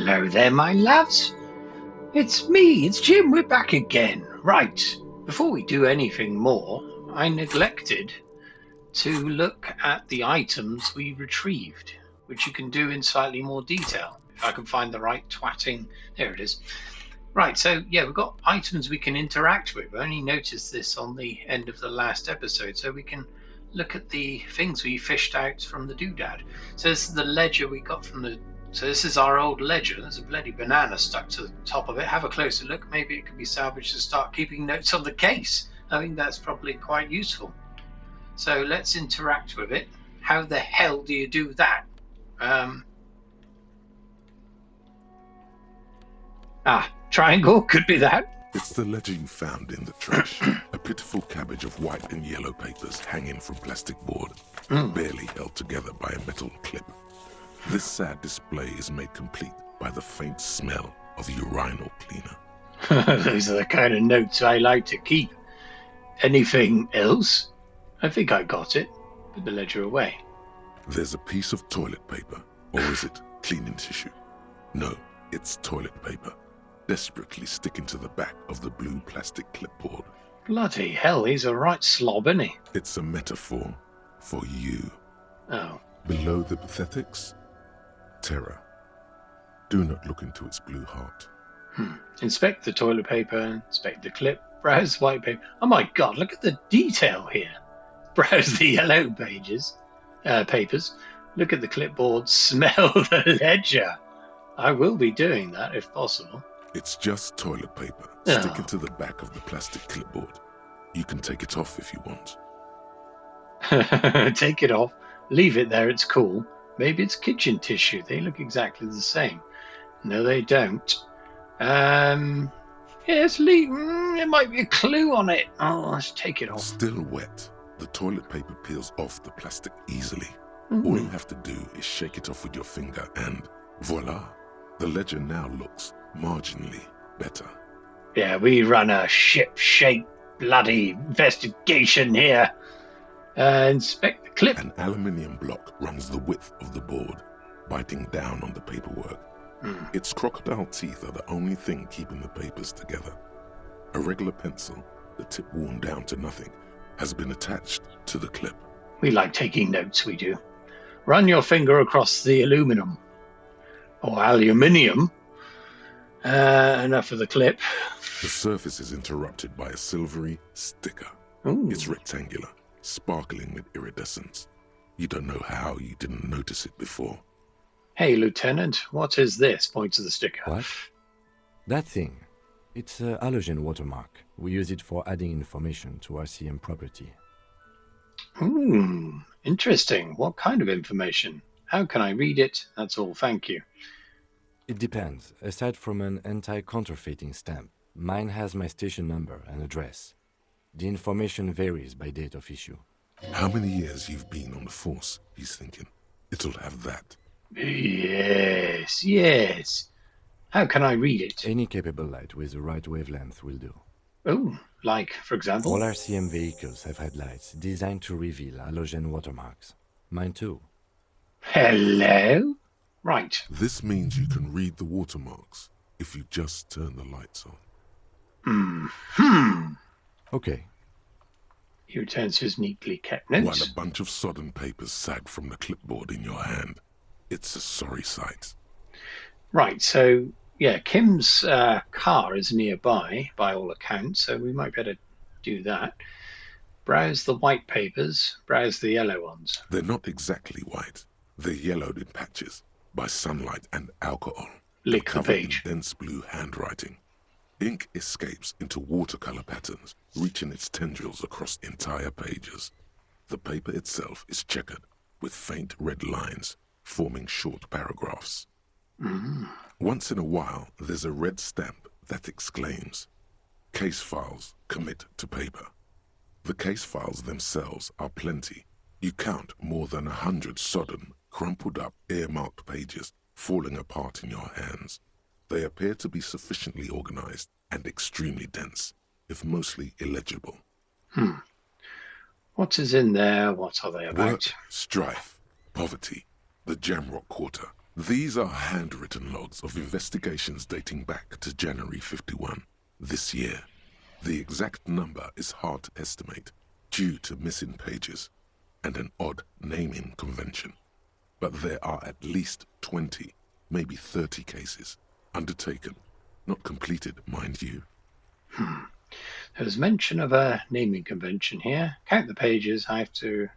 Hello there, my loves. It's me, it's Jim, we're back again. Right, before we do anything more, I neglected to look at the items we retrieved, which you can do in slightly more detail. If I can find the right twatting, there it is. Right, so yeah, we've got items we can interact with. I only noticed this on the end of the last episode, so we can look at the things we fished out from the doodad. So this is the ledger we got from the... So this is our old ledger. There's a bloody banana stuck to the top of it. Have a closer look. Maybe it can be salvaged to start keeping notes on the case. I think that's probably quite useful. So let's interact with it. How the hell do you do that? Triangle, could be that. It's the ledger you found in the trash. A pitiful cabbage of white and yellow papers hanging from plastic board, barely held together by a metal clip. This sad display is made complete by the faint smell of urinal cleaner. Those are the kind of notes I like to keep. Anything else? I think I got it. Put the ledger away. There's a piece of toilet paper, or is it cleaning tissue? No, it's toilet paper, desperately sticking to the back of the blue plastic clipboard. Bloody hell, he's a right slob, isn't he? It's a metaphor for you. Oh. Below the pathetics, terror. Do not look into its blue heart. Inspect the toilet paper, inspect the clip, browse white paper. Oh my god, look at the detail here. Browse the yellow papers, look at the clipboard, smell the ledger. I will be doing that if possible. It's just toilet paper, sticking to the back of the plastic clipboard. You can take it off if you want. Take it off, leave it there, it's cool. Maybe it's kitchen tissue, they look exactly the same. No, they don't. Yes, it might be a clue on it. Oh, let's take it off. Still wet. The toilet paper peels off the plastic easily. All you have to do is shake it off with your finger and voila. The ledger now looks marginally better. Yeah, we run a ship-shape bloody investigation here. Inspect the clip. An aluminium block runs the width of the board, biting down on the paperwork. Its crocodile teeth are the only thing keeping the papers together. A regular pencil, the tip worn down to nothing, has been attached to the clip. We like taking notes, we do. Run your finger across the aluminum. Or aluminium. Enough of the clip. The surface is interrupted by a silvery sticker. Ooh. It's rectangular, sparkling with iridescence. You don't know how you didn't notice it before. Hey, Lieutenant, what is this? Point to the sticker. What? That thing. It's a halogen watermark. We use it for adding information to RCM property. Interesting. What kind of information? How can I read it? That's all, thank you. It depends. Aside from an anti-counterfeiting stamp, mine has my station number and address. The information varies by date of issue. How many years you've been on the force, he's thinking. It'll have that. Yes. How can I read it? Any capable light with the right wavelength will do. Oh, like, for example? All RCM vehicles have had lights designed to reveal halogen watermarks. Mine too. Hello? Right. This means you can read the watermarks if you just turn the lights on. Okay. He returns his neatly kept notes. While a bunch of sodden papers sag from the clipboard in your hand. It's a sorry sight. Right, so, yeah, Kim's car is nearby, by all accounts, so we might better do that. Browse the white papers, browse the yellow ones. They're not exactly white. They're yellowed in patches by sunlight and alcohol. Lick the Covered page. in dense blue handwriting. Ink escapes into watercolor patterns, reaching its tendrils across entire pages. The paper itself is checkered with faint red lines, forming short paragraphs. Once in a while, there's a red stamp that exclaims, "Case files commit to paper." The case files themselves are plenty. You count more than 100 sodden, crumpled up, earmarked pages falling apart in your hands. They appear to be sufficiently organized and extremely dense, if mostly illegible. What is in there? What are they about? Work, strife, poverty, the Jamrock Quarter, These are handwritten logs of investigations dating back to January 51, this year. The exact number is hard to estimate, due to missing pages and an odd naming convention. But there are at least 20, maybe 30 cases, undertaken, not completed, mind you. There's mention of a naming convention here. Count the pages. I have to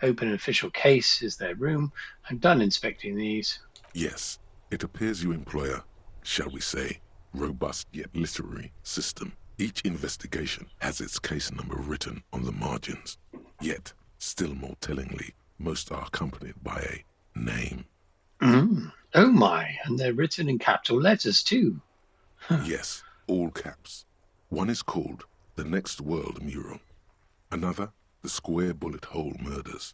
open an official case. Is there room? I'm done inspecting these. Yes, it appears you employ a, shall we say, robust yet literary system. Each investigation has its case number written on the margins. Yet, still more tellingly, most are accompanied by a name. Oh my, and they're written in capital letters too. Yes, all caps. One is called The Next World Mural. Another, The Square Bullet Hole Murders.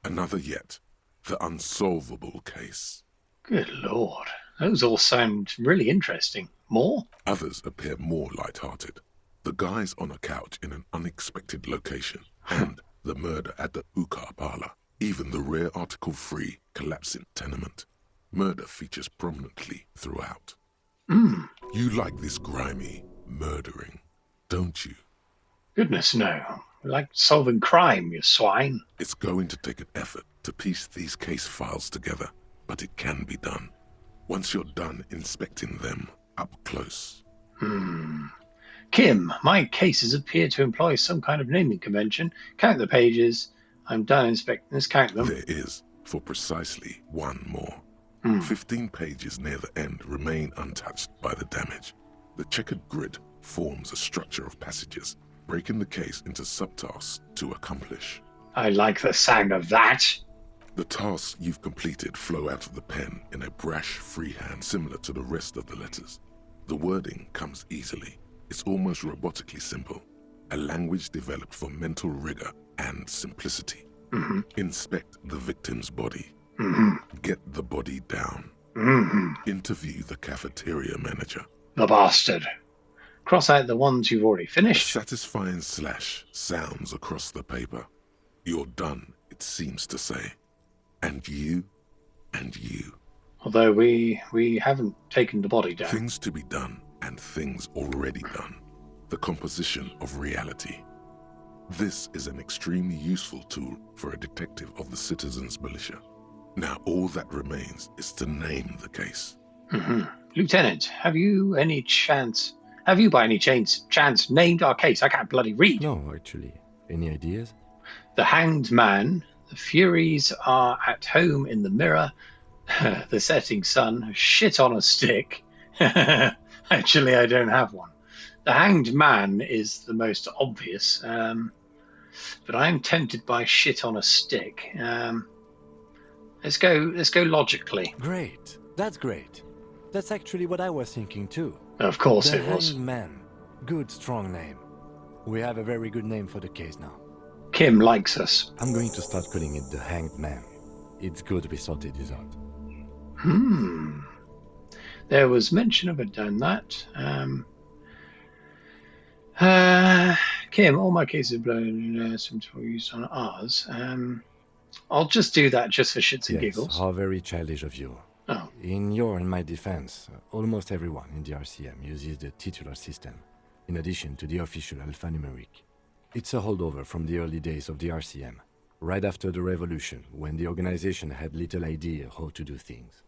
Another yet, The Unsolvable Case. Good Lord, those all sound really interesting. More? Others appear more light-hearted. The guys on a couch in an unexpected location, and the murder at the hookah parlor. Even the rare article-free collapsing tenement. Murder features prominently throughout. You like this grimy murdering, don't you? Goodness no. I like solving crime, you swine. It's going to take an effort to piece these case files together, but it can be done. Once you're done inspecting them up close. Kim, my cases appear to employ some kind of naming convention. Count the pages. I'm done inspecting this. Count them. There is, for precisely one more. 15 pages near the end remain untouched by the damage. The checkered grid forms a structure of passages, breaking the case into subtasks to accomplish. I like the sound of that. The tasks you've completed flow out of the pen in a brash freehand similar to the rest of the letters. The wording comes easily. It's almost robotically simple. A language developed for mental rigor and simplicity. Inspect the victim's body. Get the body down. Interview the cafeteria manager. The bastard. Cross out the ones you've already A finished. satisfying slash sounds across the paper. You're done, it seems to say. And you, and you. Although we haven't taken the body down. Things to be done and things already done. The composition of reality. This is an extremely useful tool for a detective of the citizens' militia. Now all that remains is to name the case. Lieutenant, have you by any chance named our case? I can't bloody read. No, actually. Any ideas? The Hanged Man. The Furies are at home in the mirror. The setting sun. Shit on a stick. Actually, I don't have one. The Hanged Man is the most obvious. But I'm tempted by shit on a stick. Let's go logically. Great. That's great. That's actually what I was thinking too. Of course The it was. Hanged Man. Good, strong name. We have a very good name for the case now. Kim likes us. I'm going to start calling it the Hanged Man. It's good we sorted this out. There was mention of it done that. Kim, all my cases are blown used on ours. I'll just do that just for shits and giggles. How very childish of you. Oh. In your and my defense, almost everyone in the RCM uses the titular system, in addition to the official alphanumeric. It's a holdover from the early days of the RCM, right after the revolution, when the organization had little idea how to do things.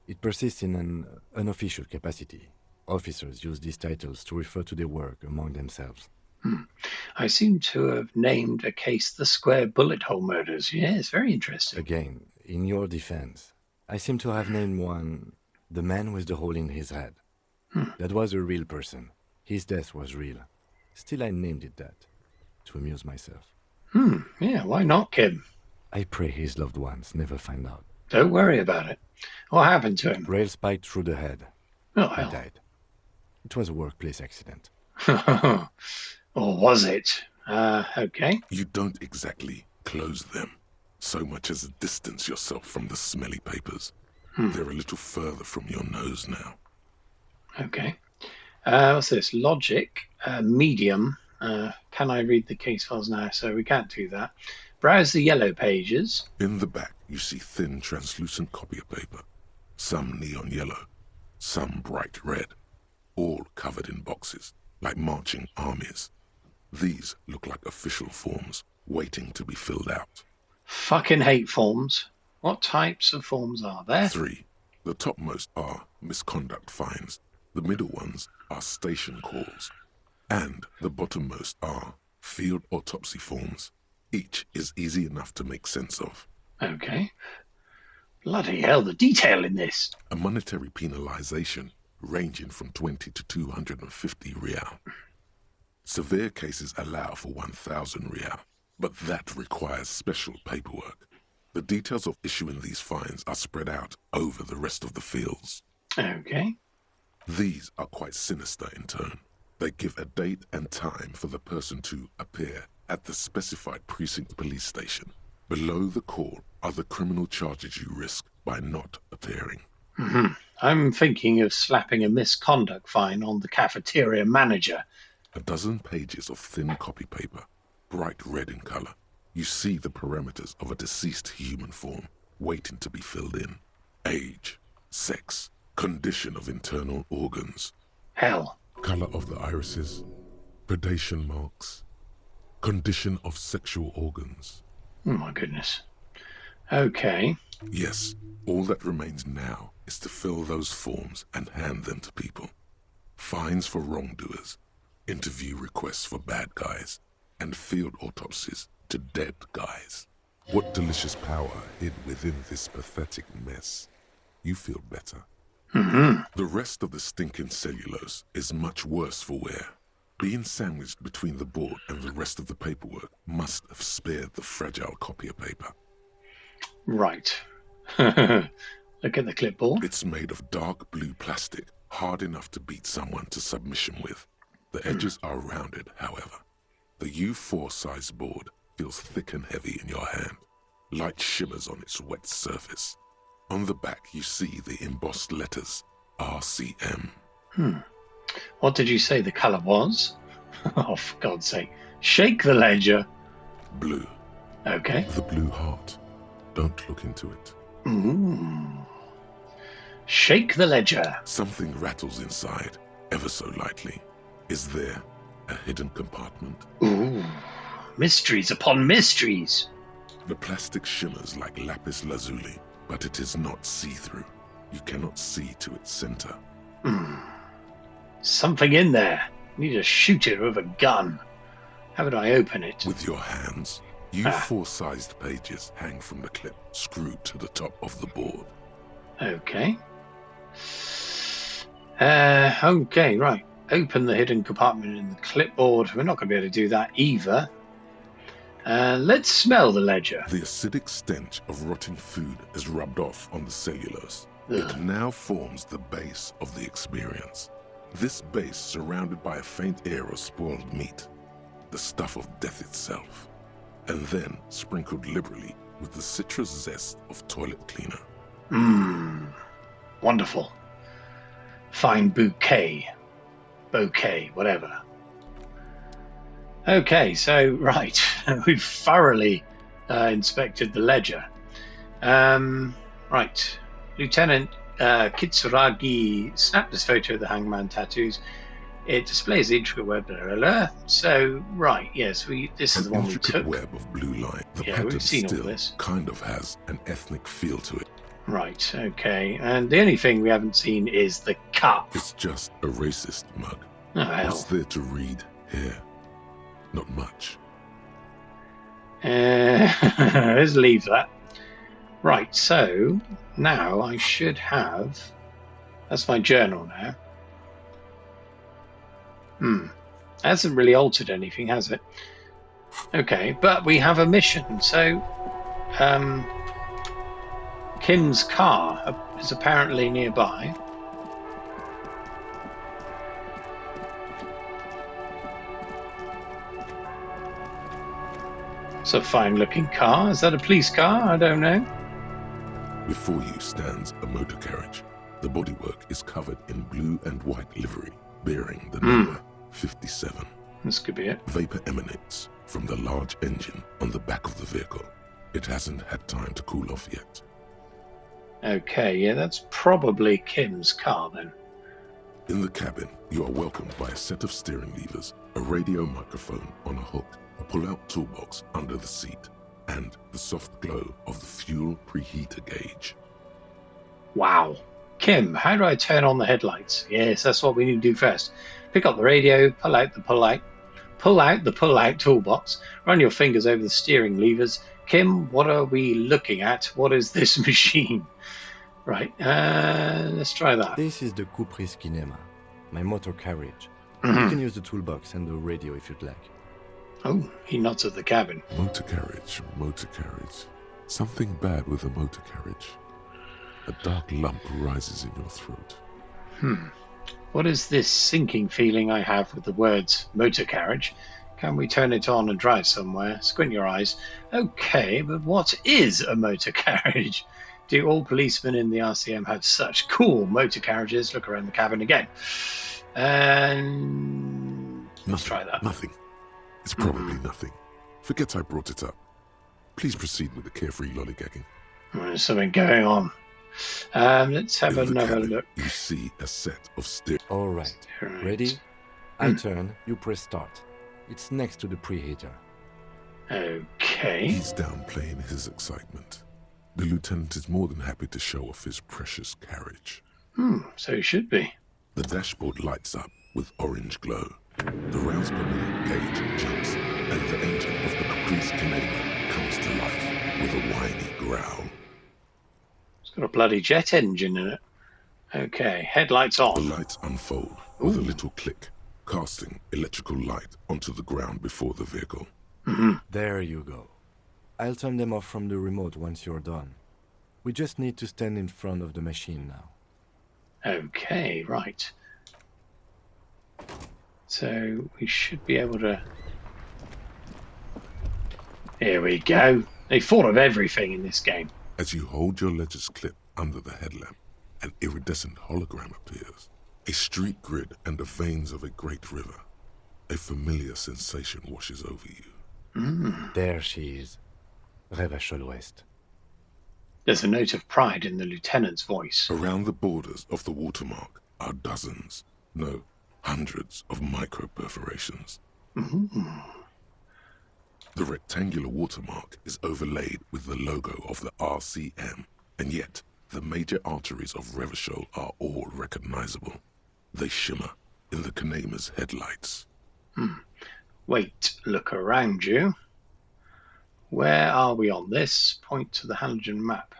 It persists in an unofficial capacity. Officers use these titles to refer to their work among themselves. I seem to have named a case the Square Bullet Hole Murders. Yes, very interesting. Again, in your defense, I seem to have named one the man with the hole in his head. That was a real person. His death was real. Still, I named it that, to amuse myself. Yeah, why not, Kim? I pray his loved ones never find out. Don't worry about it. What happened to him? Rail spiked through the head. Oh, He hell. died. It was a workplace accident. Or was it? Okay. You don't exactly close them, so much as distance yourself from the smelly papers. They're a little further from your nose now. Okay. What's this? Logic, medium. Can I read the case files now? So we can't do that. Browse the yellow pages. In the back, you see thin, translucent copy of paper. some neon yellow, some bright red, all covered in boxes, like marching armies. These look like official forms, waiting to be filled out. Fucking hate forms. What types of forms are there? 3. The topmost are misconduct fines, the middle ones are station calls, and the bottommost are field autopsy forms. Each is easy enough to make sense of. Okay. Bloody hell, the detail in this. A monetary penalization ranging from 20 to 250 real. Severe cases allow for 1,000 real, but that requires special paperwork. The details of issuing these fines are spread out over the rest of the fields. Okay. These are quite sinister in turn. They give a date and time for the person to appear at the specified precinct police station. Below the call are the criminal charges you risk by not appearing. I'm thinking of slapping a misconduct fine on the cafeteria manager. A dozen pages of thin copy paper, bright red in color. You see the parameters of a deceased human form waiting to be filled in. Age, sex, condition of internal organs. Hell. Color of the irises, predation marks, condition of sexual organs. Oh my goodness. Okay. Yes, all that remains now is to fill those forms and hand them to people. Fines for wrongdoers, interview requests for bad guys, and field autopsies to dead guys. What delicious power hid within this pathetic mess. You feel better. The rest of the stinking cellulose is much worse for wear. Being sandwiched between the board and the rest of the paperwork must have spared the fragile copier paper. Right. Look at the clipboard. It's made of dark blue plastic, hard enough to beat someone to submission with. The edges are rounded, however. The U4 size board feels thick and heavy in your hand. Light shimmers on its wet surface. On the back you see the embossed letters, RCM. What did you say the colour was? Oh, for God's sake. Shake the ledger. Blue. Okay. The blue heart. Don't look into it. Shake the ledger. Something rattles inside, ever so lightly. Is there a hidden compartment? Ooh. Mysteries upon mysteries. The plastic shimmers like lapis lazuli, but it is not see-through. You cannot see to its center. Something in there. I need to shoot it with a gun. How would I open it? With your hands. U4-sized pages hang from the clip, screwed to the top of the board. Okay. Okay, right. Open the hidden compartment in the clipboard. We're not going to be able to do that either. Let's smell the ledger. The acidic stench of rotting food is rubbed off on the cellulose. It now forms the base of the experience. This base surrounded by a faint air of spoiled meat, the stuff of death itself, and then sprinkled liberally with the citrus zest of toilet cleaner. Wonderful. Fine bouquet, whatever. Okay, so, right, we've thoroughly inspected the ledger. Right, Lieutenant Kitsuragi snapped this photo of the hangman tattoos. It displays the intricate web, blah, blah, blah. So, right, yes, this is the one we took. Intricate web of blue line. The pattern we've seen still all this. kind of has an ethnic feel to it. Right, okay, and the only thing we haven't seen is the cup. It's just a racist mug. Oh, hell. What's there to read here? Not much. Let's leave that. Right, so now I should have... That's my journal now. Hasn't really altered anything, has it? Okay, but we have a mission, so... Kim's car is apparently nearby. It's a fine-looking car. Is that a police car? I don't know. Before you stands a motor carriage. The bodywork is covered in blue and white livery, bearing the number 57. This could be it. Vapor emanates from the large engine on the back of the vehicle. It hasn't had time to cool off yet. Okay, yeah, that's probably Kim's car then. In the cabin, you are welcomed by a set of steering levers, a radio microphone on a hook, a pull-out toolbox under the seat, and the soft glow of the fuel preheater gauge. Wow. Kim, how do I turn on the headlights? Yes, that's what we need to do first. Pick up the radio, pull out the pull-out toolbox, run your fingers over the steering levers. Kim, what are we looking at? What is this machine? Right, let's try that. This is the Kupris Kinema, my motor carriage. You can use the toolbox and the radio if you'd like. Oh, he nods at the cabin. Motor carriage, motor carriage. Something bad with a motor carriage. A dark lump rises in your throat. What is this sinking feeling I have with the words motor carriage? Can we turn it on and drive somewhere? Squint your eyes. Okay, but what is a motor carriage? Do all policemen in the RCM have such cool motor carriages? Look around the cabin again. And let's try that. Nothing. It's probably nothing. Forget I brought it up. Please proceed with the carefree lollygagging. There's something going on. Let's have In the another cabin, look. you see a set of steering. All right. Right. Ready? I turn, you press start. It's next to the preheater. Okay. He's downplaying his excitement. The lieutenant is more than happy to show off his precious carriage. So it should be. The dashboard lights up with orange glow. The rounds per minute gauge jumps, and the engine of the Caprice Canadian comes to life with a whiny growl. It's got a bloody jet engine in it. Okay, headlights The on. lights unfold with a little click, casting electrical light onto the ground before the vehicle. There you go. I'll turn them off from the remote once you're done. We just need to stand in front of the machine now. Okay, right. So we should be able to... Here we go. They thought of everything in this game. As you hold your ledger's clip under the headlamp, an iridescent hologram appears. A street grid and the veins of a great river. A familiar sensation washes over you. There she is. Revachol West. There's a note of pride in the lieutenant's voice. Around the borders of the watermark are dozens, no, hundreds of micro-perforations. The rectangular watermark is overlaid with the logo of the RCM, and yet the major arteries of Revachol are all recognizable. They shimmer in the Kanema's headlights. Wait, look around you. Where are we on this? Point to the halogen map.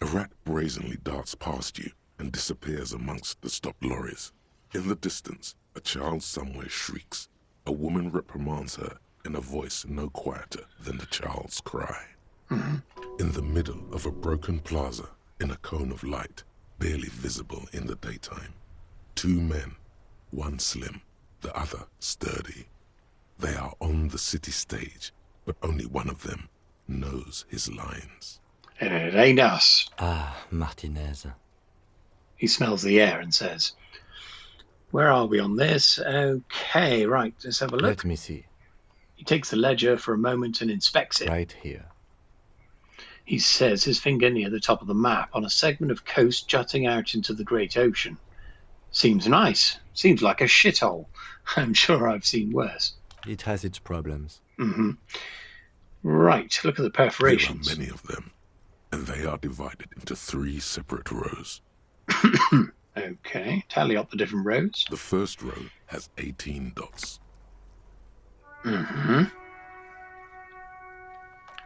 A rat brazenly darts past you and disappears amongst the stopped lorries. In the distance, a child somewhere shrieks. A woman reprimands her in a voice no quieter than the child's cry. In the middle of a broken plaza, in a cone of light, barely visible in the daytime, two men, one slim, the other sturdy. They are on the city stage, but only one of them knows his lines. It ain't us. Ah, Martinez. He smells the air and says, where are we on this? Okay, right, let's have a look. Let me see. He takes the ledger for a moment and inspects it. Right here. He says his finger near the top of the map on a segment of coast jutting out into the great ocean. Seems nice. Seems like a shithole. I'm sure I've seen worse. It has its problems. Right, look at the perforations. There are many of them, and they are divided into 3 separate rows. Okay, tally up the different rows. The first row has 18 dots. Mm-hmm.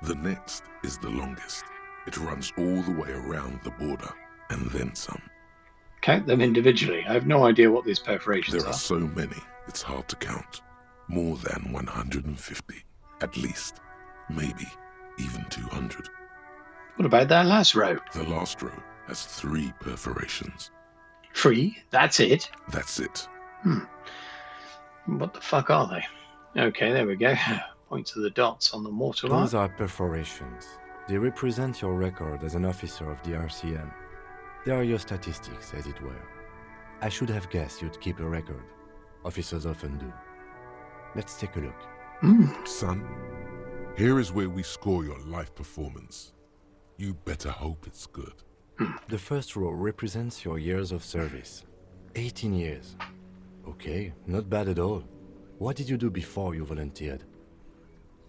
The next is the longest. It runs all the way around the border, and then some. Count them individually. I have no idea what these perforations There are. are so many, it's hard to count. More than 150, at least. Maybe even 200. What about that last row? The last row has 3 perforations. 3? That's it? That's it. What the fuck are they? Okay, there we go. Point to the dots on the watermark. Those are perforations. They represent your record as an officer of the RCM. They are your statistics, as it were. I should have guessed you'd keep a record. Officers often do. Let's take a look. Son, here is where we score your life performance. You better hope it's good. The first row represents your years of service. 18 years. Okay, not bad at all. What did you do before you volunteered?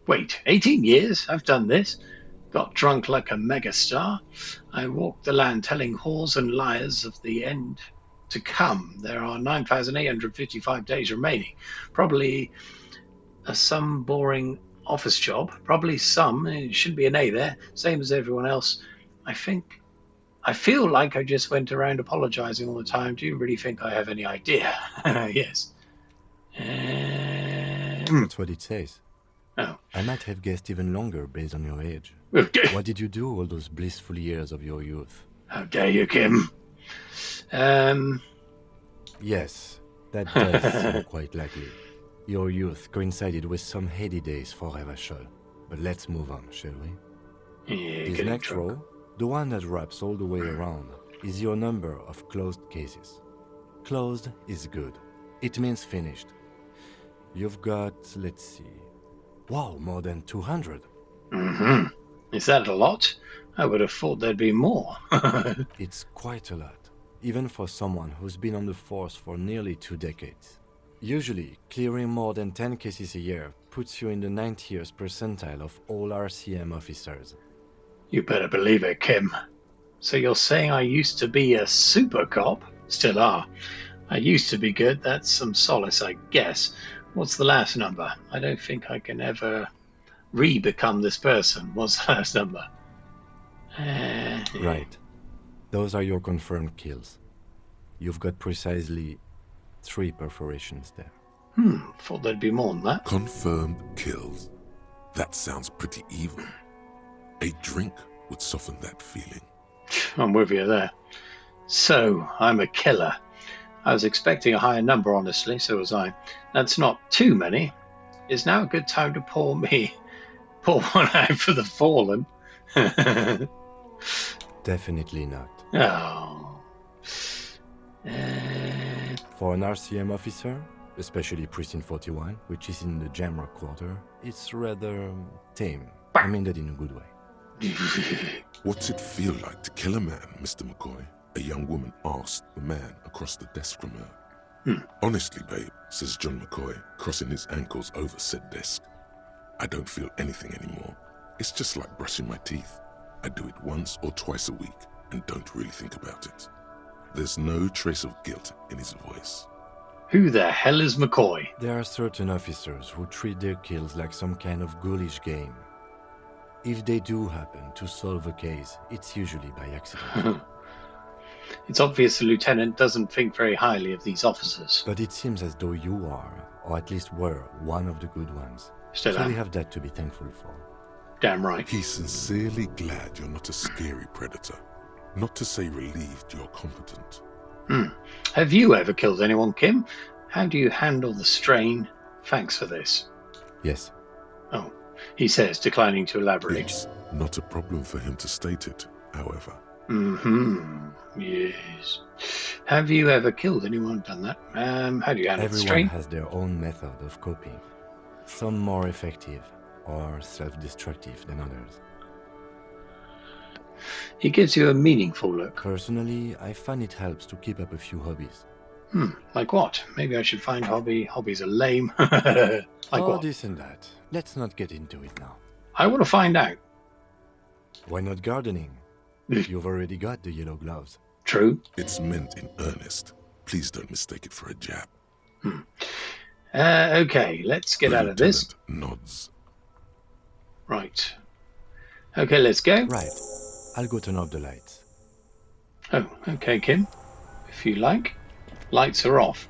Wait, 18 years? I've done this. Got drunk like a megastar. I walked the land telling whores and liars of the end to come. There are 9,855 days remaining. Probably some boring office job. Probably some. It should be an A there. Same as everyone else. I feel like I just went around apologizing all the time. Do you really think I have any idea? Yes. That's what it says. Oh. I might have guessed even longer based on your age. What did you do all those blissful years of your youth? How dare you, Kim? Yes, that does seem quite likely. Your youth coincided with some heady days for Revachol. But let's move on, shall we? Yeah, This next row, the one that wraps all the way around, is your number of closed cases. Closed is good. It means finished. You've got, let's see... Wow, more than 200. Mm-hmm. Is that a lot? I would have thought there'd be more. It's quite a lot, even for someone who's been on the force for nearly 2 decades. Usually, clearing more than 10 cases a year puts you in the 90th percentile of all RCM officers. You better believe it, Kim. So you're saying I used to be a super cop? Still are. I used to be good. That's some solace, I guess. What's the last number? I don't think I can ever re-become this person. What's the last number? Right. Those are your confirmed kills. You've got precisely 3 perforations there. Thought there'd be more than that. Confirmed kills. That sounds pretty evil. A drink would soften that feeling. I'm with you there. So, I'm a killer. I was expecting a higher number, honestly, so was I. That's not too many. Is now a good time to pour one out for the fallen? Definitely not. Oh. For an RCM officer, especially Precinct 41, which is in the Jamrock quarter, it's rather tame. I mean that in a good way. What's it feel like to kill a man, Mr. McCoy? A young woman asked the man across the desk from her. Honestly, babe, says John McCoy, crossing his ankles over said desk. I don't feel anything anymore. It's just like brushing my teeth. I do it once or twice a week and don't really think about it. There's no trace of guilt in his voice. Who the hell is McCoy? There are certain officers who treat their kills like some kind of ghoulish game. If they do happen to solve a case, it's usually by accident. It's obvious the lieutenant doesn't think very highly of these officers. But it seems as though you are, or at least were, one of the good ones. Still So am. we have that to be thankful for. Damn right. He's sincerely glad you're not a scary predator. Not to say relieved you're competent. Have you ever killed anyone, Kim? How do you handle the strain? Thanks for this. Yes. Oh, he says, declining to elaborate. It's not a problem for him to state it, however. Yes. Have you ever killed anyone, done that? How do you handle the Everyone strain? has their own method of coping. Some more effective or self-destructive than others. He gives you a meaningful look. Personally, I find it helps to keep up a few hobbies. Like what? Maybe I should find hobbies are lame. Like what? This and that. Let's not get into it now. I want to find out. Why not gardening? You've already got the yellow gloves. True. It's meant in earnest. Please don't mistake it for a jab. Okay, let's get out of this. Lieutenant nods. Right. Okay, let's go. Right. I'll go turn off the lights. Oh, okay, Kim. If you like. Lights are off.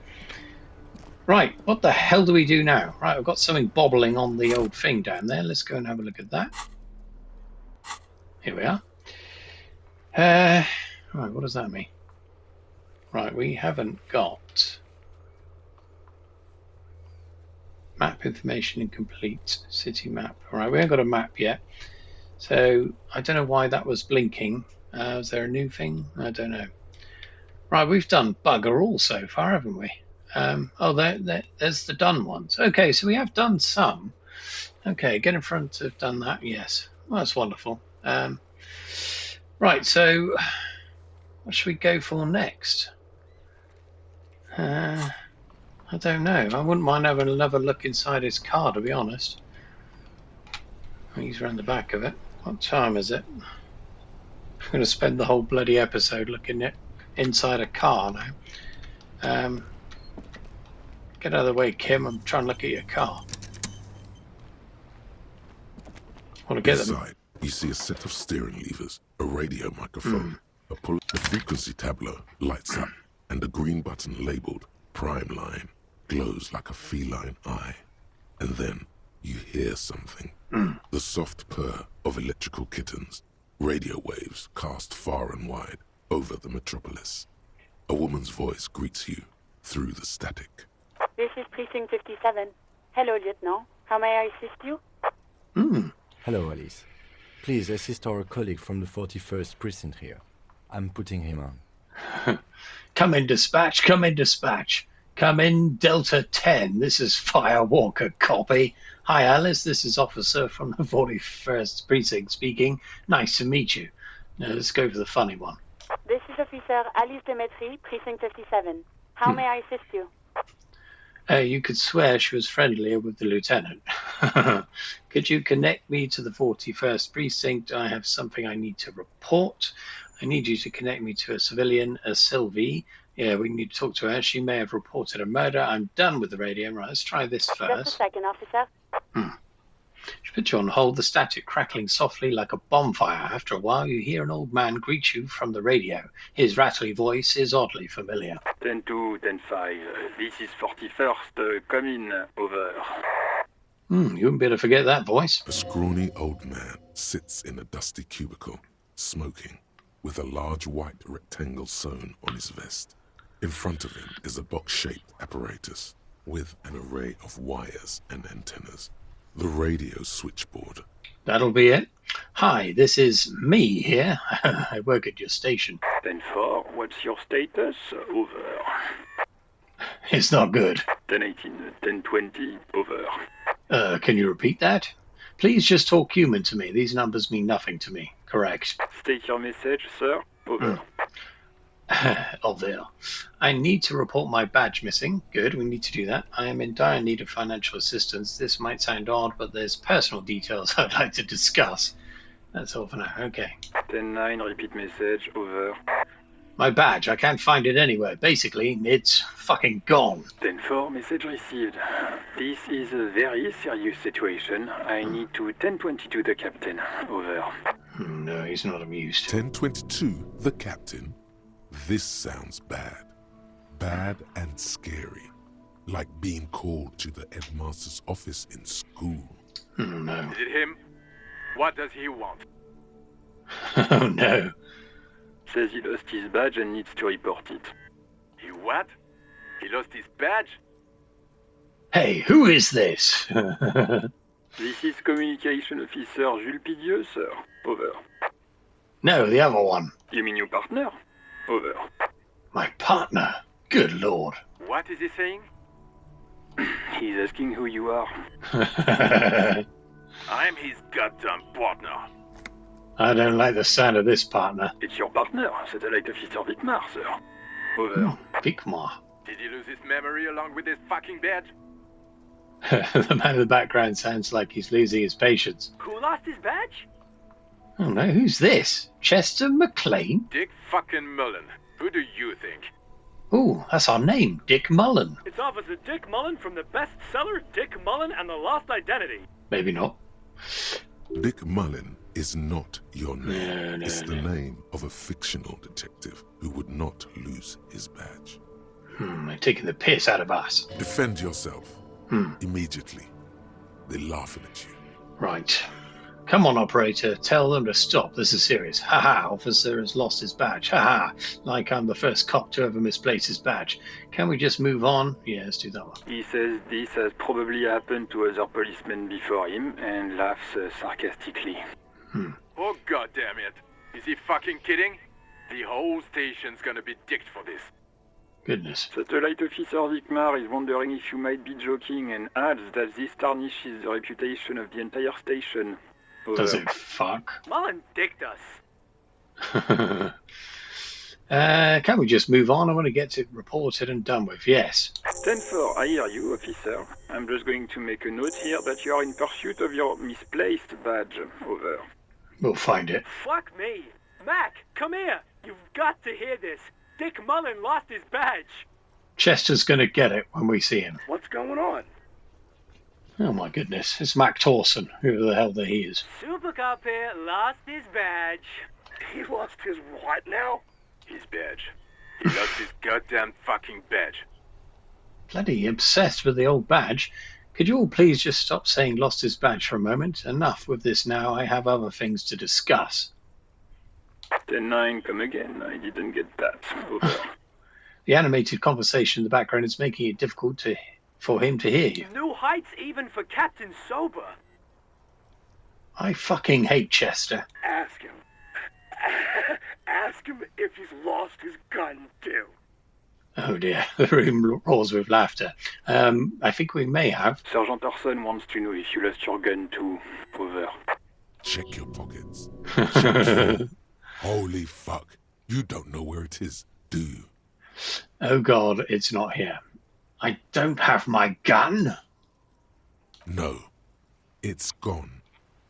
Right, what the hell do we do now? Right, I've got something bobbling on the old thing down there. Let's go and have a look at that. Here we are. Right, what does that mean? Right, we haven't got map information incomplete. City map. All right, we haven't got a map yet. So I don't know why that was blinking. Is there a new thing? I don't know. Right, we've done bugger all so far, haven't we? There's the done ones. Okay, so we have done some. Okay, get in front of done that. Yes, well, that's wonderful. Right, so what should we go for next? I don't know. I wouldn't mind having another look inside his car, to be honest. He's around the back of it. What time is it? I'm going to spend the whole bloody episode looking at inside a car now. Get out of the way, Kim. I'm trying to look at your car. I want to get them. Inside, you see a set of steering levers, a radio microphone, the frequency tableau lights up, and a green button labeled Prime Line glows like a feline eye. And then you hear something. The soft purr of electrical kittens, radio waves cast far and wide over the metropolis. A woman's voice greets you through the static. This is Precinct 57. Hello, Lieutenant. How may I assist you? Hello, Alice. Please assist our colleague from the 41st Precinct here. I'm putting him on. Come in, dispatch. Come in, dispatch. Come in, Delta 10. This is Firewalker, copy. Hi, Alice. This is Officer from the 41st Precinct speaking. Nice to meet you. Now, let's go for the funny one. This is Officer Alice Demetri, Precinct 57. How may I assist you? You could swear she was friendlier with the lieutenant. Could you connect me to the 41st Precinct? I have something I need to report. I need you to connect me to a civilian, a Sylvie. Yeah, we need to talk to her. She may have reported a murder. I'm done with the radio. Right, let's try this first. Just a second, officer. She put you on hold, the static crackling softly like a bonfire. After a while, you hear an old man greet you from the radio. His rattly voice is oddly familiar. 10-2, 10-5. This is 41st. Come in. Over. You wouldn't be able to forget that voice. A scrawny old man sits in a dusty cubicle, smoking, with a large white rectangle sewn on his vest. In front of him is a box-shaped apparatus with an array of wires and antennas. The radio switchboard. That'll be it. Hi, this is me here. I work at your station. 10-4, what's your status? Over. It's not good. 10-18, 10-20, over. Can you repeat that? Please just talk human to me. These numbers mean nothing to me. Correct. State your message, sir. Over. Over. I need to report my badge missing. Good, we need to do that. I am in dire need of financial assistance. This might sound odd, but there's personal details I'd like to discuss. That's all for now. Okay. 10-9, repeat message. Over. My badge, I can't find it anywhere. Basically, it's fucking gone. 10-4, message received. This is a very serious situation. I need to 10-22 the captain. Over. No, he's not amused. 1022, the captain. This sounds bad. Bad and scary. Like being called to the headmaster's office in school. No. Is it him? What does he want? Oh, no. Says he lost his badge and needs to report it. He what? He lost his badge? Hey, who is this? This is Communication Officer Jules Pidieux, sir. Over. No, the other one. You mean your partner? Over. My partner. Good lord. What is he saying? He's asking who you are. I'm his goddamn partner. I don't like the sound of this partner. It's your partner, Satellite Officer Vicmar, sir. Over. Vicmar. Did he lose his memory along with his fucking badge? The man in the background sounds like he's losing his patience. Who lost his badge? Oh no, who's this? Chester McLean? Dick fucking Mullen. Who do you think? Ooh, that's our name, Dick Mullen. It's Officer Dick Mullen from the bestseller Dick Mullen and the Lost Identity. Maybe not. Dick Mullen is not your name. No, It's the name of a fictional detective who would not lose his badge. They're taking the piss out of us. Defend yourself. Immediately. They're laughing at you. Right. Come on, operator. Tell them to stop. This is serious. Ha-ha, officer has lost his badge. Ha-ha, like I'm the first cop to ever misplace his badge. Can we just move on? Yeah, let's do that one. He says this has probably happened to other policemen before him and laughs sarcastically. Oh god damn it. Is he fucking kidding? The whole station's gonna be dicked for this. Goodness. Satellite Officer Vicmar is wondering if you might be joking and adds that this tarnishes the reputation of the entire station. Does it fuck? Mullen dicked us. Can we just move on? I want to get it reported and done with. Yes. 10-4, I hear you, officer. I'm just going to make a note here that you are in pursuit of your misplaced badge. Over. We'll find it. Fuck me. Mac, come here. You've got to hear this. Dick Mullen lost his badge. Chester's going to get it when we see him. What's going on? Oh my goodness. It's Mac Torson, whoever the hell he is. Super Cop here lost his badge. He lost his what now? His badge. He lost his goddamn fucking badge. Bloody obsessed with the old badge. Could you all please just stop saying lost his badge for a moment? Enough with this now. I have other things to discuss. 10-9, come again. I didn't get that. Over. The animated conversation in the background is making it difficult for him to hear you. New heights even for Captain Sober. I fucking hate Chester. Ask him. Ask him if he's lost his gun, too. Oh dear, the room roars with laughter. I think we may have. Sergeant Orson wants to know if you lost your gun too. Over. Check your pockets. Check your Holy fuck. You don't know where it is, do you? Oh god, it's not here. I don't have my gun. No. It's gone.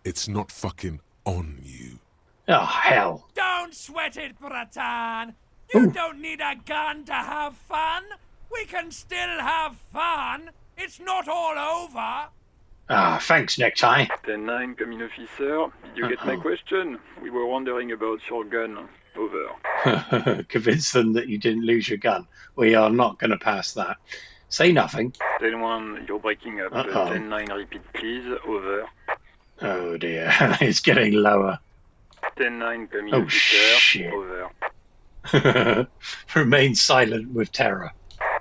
It's not fucking on you. Oh, hell. Don't sweat it, Bratan. You don't need a gun to have fun. We can still have fun. It's not all over. Ah, thanks, Necktie. 10-9, come in, officer. Did you get my question? We were wondering about your gun. Over. Convince them that you didn't lose your gun. We are not going to pass that. Say nothing. 10-1, you're breaking up. 10-9, repeat, please. Over. Oh dear, it's getting lower. 10-9, come in, Oh, officer. shit. Over. Remain silent with terror.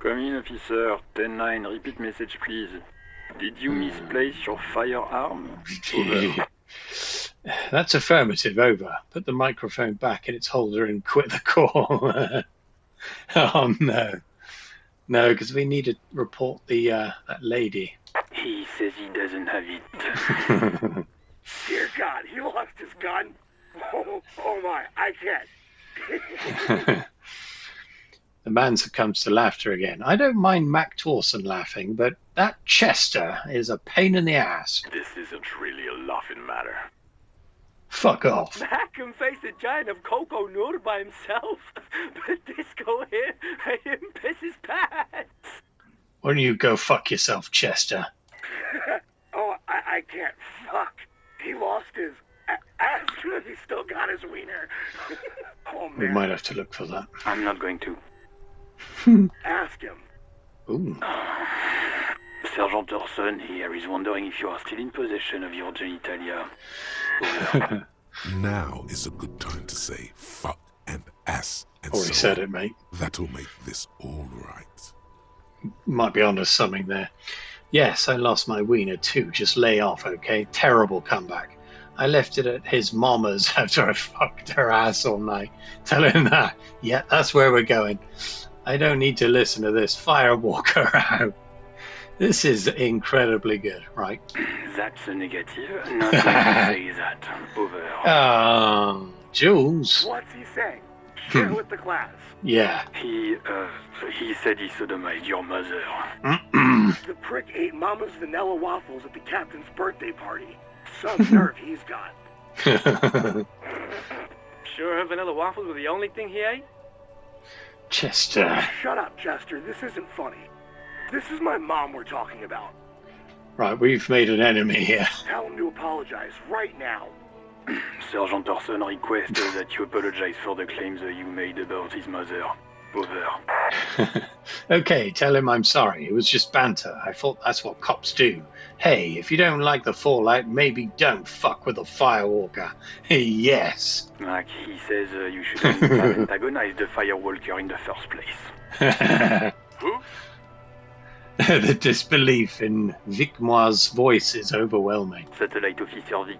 Come in, officer. 10-9, repeat message, please. Did you misplace your firearm? Over. That's affirmative, over. Put the microphone back in its holder and quit the call. Oh no. No, because we need to report the that lady. He says he doesn't have it. Dear God, he lost his gun. Oh my, I can't. The man succumbs to laughter again. I don't mind Mac Torson laughing, but that Chester is a pain in the ass. This isn't really a laughing matter. Fuck off. Mac can face a giant of Coco Nur by himself. But Disco here made him piss his pants. Why don't you go fuck yourself, Chester? Oh, I can't. Fuck. He lost his... Actually, he still got his wiener. Oh, man. We might have to look for that. I'm not going to. Ask him. Ooh. Sergeant Orson here is wondering if you are still in possession of your genitalia. Now is a good time to say fuck and ass and Already so said on. it, mate. That'll make this all right. Might be onto something there. Yes, I lost my wiener too. Just lay off, okay? Terrible comeback. I left it at his mama's after I fucked her ass all night. Tell him that. Yeah, that's where we're going. I don't need to listen to this firewalker out. This is incredibly good, right? That's a negative. Not going to say that. Over. Jules. What's he saying? Share with the class. Yeah. He said he sodomized your mother. The prick ate Mama's vanilla waffles at the captain's birthday party. Some nerve he's got. Sure her vanilla waffles were the only thing he ate? Chester. Shut up, Chester. This isn't funny. This is my mom we're talking about. Right, we've made an enemy here. Tell him to apologize right now. Sergeant Orson requests that you apologize for the claims that you made about his mother. Over. Okay, tell him I'm sorry. It was just banter. I thought that's what cops do. Hey, if you don't like the fallout, maybe don't fuck with a firewalker. Yes. Mac, he says you shouldn't have antagonized the firewalker in the first place. Who? The disbelief in Vic Moir's voice is overwhelming. Satellite Officer V.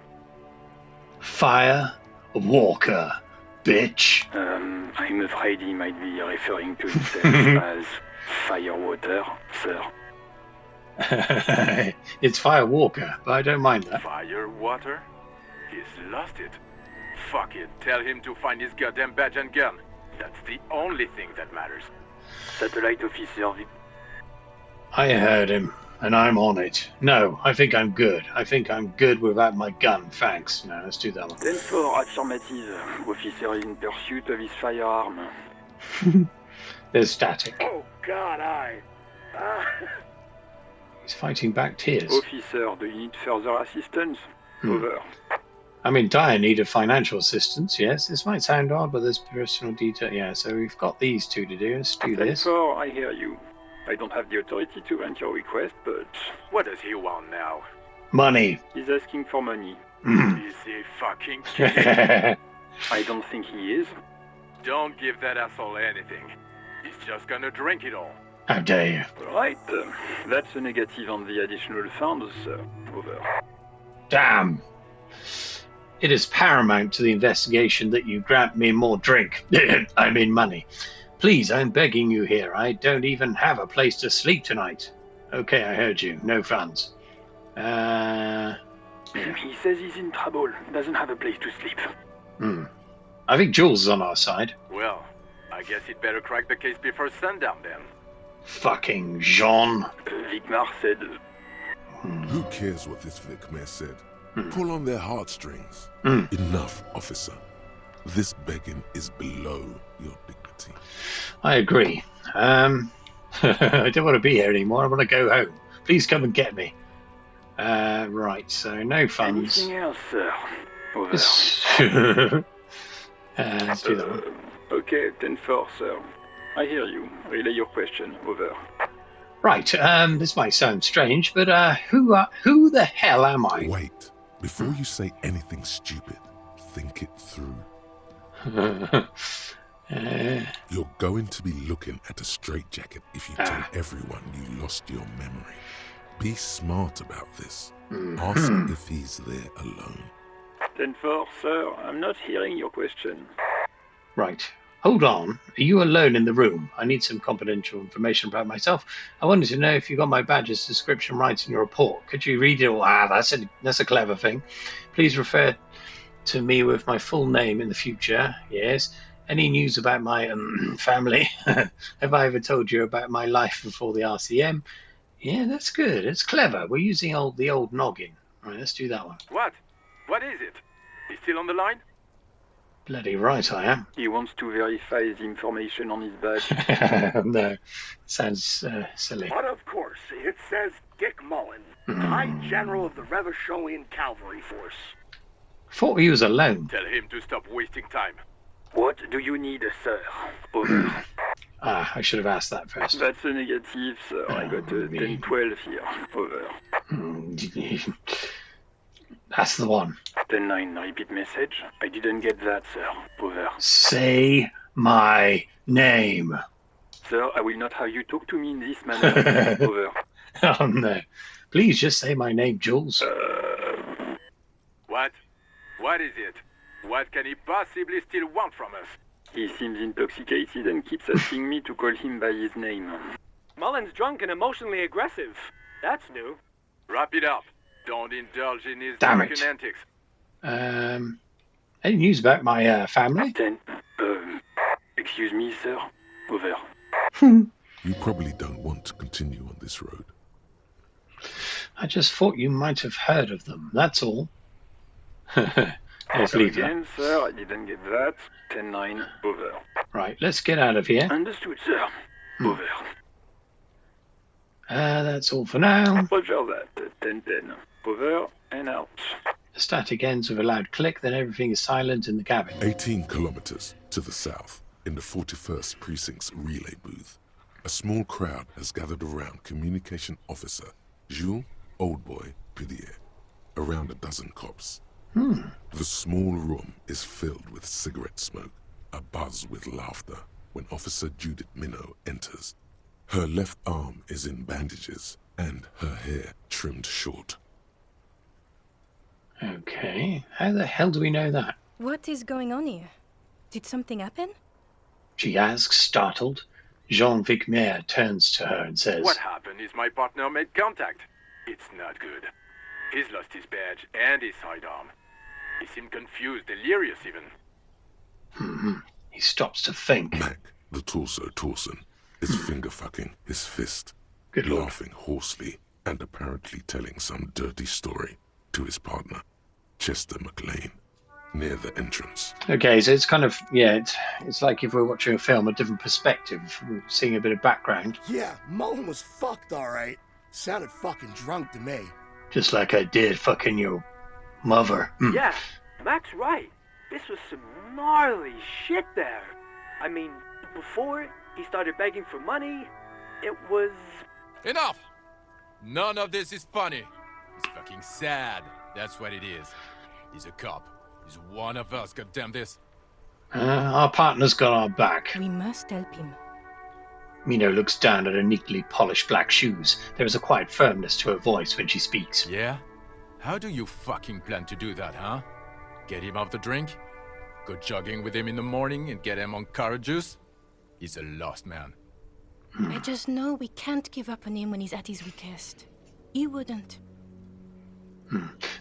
Firewalker, bitch. I'm afraid he might be referring to himself as Firewater, sir. It's Firewalker, but I don't mind that. Fire water? He's lost it. Fuck it. Tell him to find his goddamn badge and gun. That's the only thing that matters. Satellite officer I heard him, and I'm on it. No, I think I'm good. I think I'm good without my gun, thanks. No, let's do that one. 10-4, affirmative. Officer is in pursuit of his firearm. There's static. Oh, God, He's fighting back tears. Officer, do you need further assistance? Over. I'm in dire need of financial assistance, yes. This might sound odd, but there's personal detail. Yeah, so we've got these two to do. Let's do this. 10-4, I hear you. I don't have the authority to grant your request, but... What does he want now? Money. He's asking for money. Is he fucking kidding? I don't think he is. Don't give that asshole anything. He's just gonna drink it all. How dare you? Right, that's a negative on the additional funds, sir. Over. Damn. It is paramount to the investigation that you grant me more drink. I mean money. Please, I'm begging you here. I don't even have a place to sleep tonight. Okay, I heard you. No funds. He says he's in trouble. Doesn't have a place to sleep. I think Jules is on our side. Well, I guess he'd better crack the case before sundown then. Fucking Jean. Vicmar said... Who cares what this Vicmar said? Pull on their heartstrings. Enough, officer. This begging is below your dignity. I agree. I don't want to be here anymore. I want to go home. Please come and get me. Right, so no funds. Anything else, sir? Over. Let's do that one. Okay, 10-4, sir. I hear you. Relay your question. Over. Right, this might sound strange, but who the hell am I? Wait. Before you say anything stupid, think it through. You're going to be looking at a straitjacket if you tell everyone you lost your memory. Be smart about this. Ask if he's there alone. 10-4, sir. I'm not hearing your question. Right. Hold on. Are you alone in the room? I need some confidential information about myself. I wanted to know if you got my badge's description right in your report. Could you read it all? That's a clever thing. Please refer to me with my full name in the future. Yes. Any news about my family? Have I ever told you about my life before the RCM? Yeah, that's good. It's clever. We're using the old noggin. All right, let's do that one. What? What is it? He's still on the line? Bloody right I am. He wants to verify the information on his badge. No, sounds silly. But of course, it says Dick Mullen, High General of the Revacholian Cavalry Force. Thought he was alone. Tell him to stop wasting time. What do you need, sir? Over. I should have asked that first. That's a negative, sir. I got a 10-12 here. Over. That's the one. 10-9, repeat message. I didn't get that, sir. Over. Say my name. Sir, I will not have you talk to me in this manner. Over. Oh no. Please just say my name, Jules. What? What is it? What can he possibly still want from us? He seems intoxicated and keeps asking me to call him by his name. Mullen's drunk and emotionally aggressive. That's new. Wrap it up. Don't indulge in his Damn drunken it. antics. Any news about my family? Excuse me, sir. Over. You probably don't want to continue on this road. I just thought you might have heard of them. That's all. Let's leave that. Again, sir, I didn't get that. 10-9, over. Right, let's get out of here. Understood, sir. Over. That's all for now. Roger that. 10-10. Over and out. The static ends with a loud click, then everything is silent in the cabin. 18 kilometers to the south, in the 41st Precinct's relay booth, a small crowd has gathered around Communication Officer Jules Oldboy Pidier, around a dozen cops. The small room is filled with cigarette smoke, abuzz with laughter, when Officer Judith Minnow enters. Her left arm is in bandages, and her hair trimmed short. Okay, how the hell do we know that? What is going on here? Did something happen? She asks, startled. Jean Vicmar turns to her and says, What happened is my partner made contact. It's not good. He's lost his badge and his sidearm. He seemed confused, delirious even. He stops to think. Mac, the torso Torson, is finger-fucking his fist, Good lord. laughing hoarsely and apparently telling some dirty story to his partner, Chester McLean, near the entrance. Okay, so it's kind of, yeah, it's like if we're watching a film, a different perspective, seeing a bit of background. Yeah, Mullen was fucked, alright. Sounded fucking drunk to me. Just like I did fucking your mother. Yeah, Mac's right. This was some gnarly shit there. I mean, before he started begging for money, it was... Enough! None of this is funny. It's fucking sad. That's what it is. He's a cop. He's one of us, goddamn this. Our partner's got our back. We must help him. Mino looks down at her neatly polished black shoes. There is a quiet firmness to her voice when she speaks. Yeah? How do you fucking plan to do that, huh? Get him off the drink? Go jogging with him in the morning and get him on carrot juice? He's a lost man. I just know we can't give up on him when he's at his weakest. He wouldn't.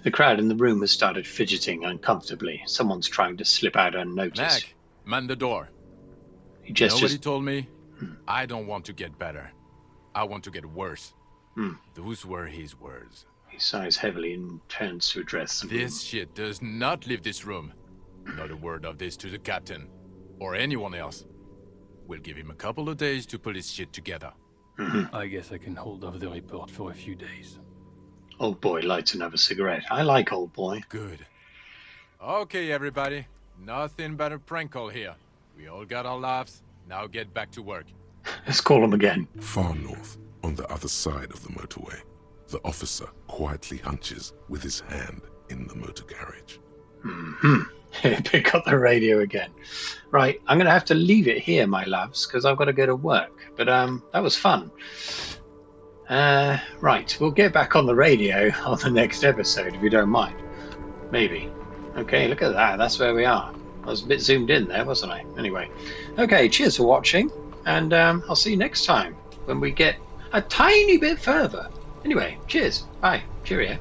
The crowd in the room has started fidgeting uncomfortably. Someone's trying to slip out unnoticed. Mac, man the door. He You know what he gestures. told me? I don't want to get better. I want to get worse. Those were his words. He sighs heavily and turns to address the room. This shit does not leave this room. Not a word of this to the captain. Or anyone else. We'll give him a couple of days to put his shit together. I guess I can hold off the report for a few days. Old boy lights another cigarette. I like old boy. Good. Okay, everybody. Nothing but a prank call here. We all got our laughs. Now get back to work. Let's call him again. Far north, on the other side of the motorway, the officer quietly hunches with his hand in the motor carriage. Pick up the radio again. Right, I'm going to have to leave it here, my loves, because I've got to go to work. But that was fun. Right, we'll get back on the radio on the next episode, if you don't mind. Maybe. Okay, look at that. That's where we are. I was a bit zoomed in there, wasn't I? Anyway. Okay, cheers for watching. And I'll see you next time when we get a tiny bit further. Anyway, cheers. Bye. Cheerio.